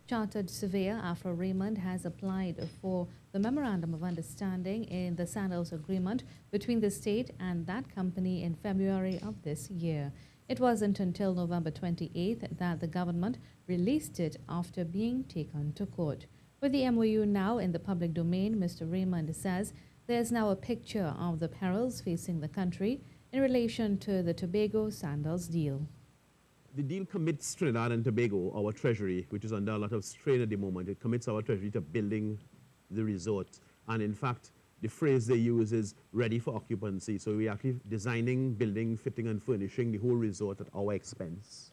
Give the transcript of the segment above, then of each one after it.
Chartered Surveyor Afra Raymond has applied for the Memorandum of Understanding in the Sandals Agreement between the state and that company in February of this year. It wasn't until November 28th that the government released it after being taken to court. With the MOU now in the public domain, Mr. Raymond says there's now a picture of the perils facing the country in relation to the Tobago Sandals deal. The deal commits Trinidad and Tobago, our treasury, which is under a lot of strain at the moment. It commits our treasury to building the resort. And in fact, the phrase they use is ready for occupancy. So we're actually designing, building, fitting, and furnishing the whole resort at our expense.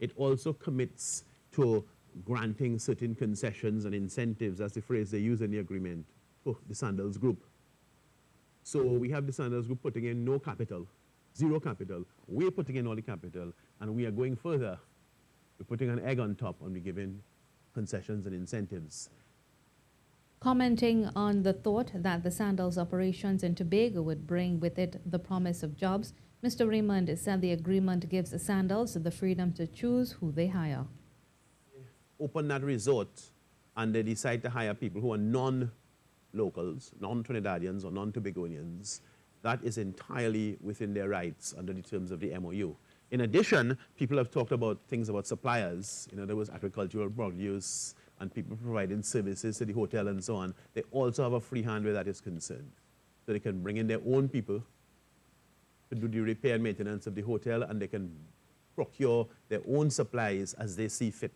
It also commits to granting certain concessions and incentives, that's the phrase they use in the agreement, for the Sandals Group. So we have the Sandals Group putting in no capital, zero capital. We're putting in all the capital, and we are going further. We're putting an egg on top, and we're giving concessions and incentives. Commenting on the thought that the Sandals operations in Tobago would bring with it the promise of jobs, Mr. Raymond said the agreement gives the Sandals the freedom to choose who they hire. Open that resort, and they decide to hire people who are non-locals, non-Trinidadians or non-Tobagonians. That is entirely within their rights under the terms of the MOU. In addition, people have talked about things about suppliers, in other words, agricultural produce, and people providing services to the hotel and so on. They also have a free hand where that is concerned. So they can bring in their own people to do the repair and maintenance of the hotel, and they can procure their own supplies as they see fit.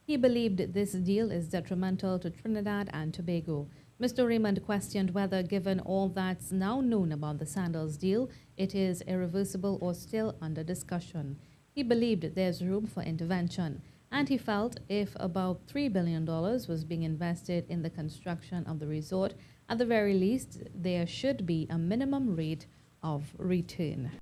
He believed this deal is detrimental to Trinidad and Tobago. Mr. Raymond questioned whether, given all that's now known about the Sandals deal, it is irreversible or still under discussion. He believed there's room for intervention, and he felt if about $3 billion was being invested in the construction of the resort, at the very least, there should be a minimum rate of return.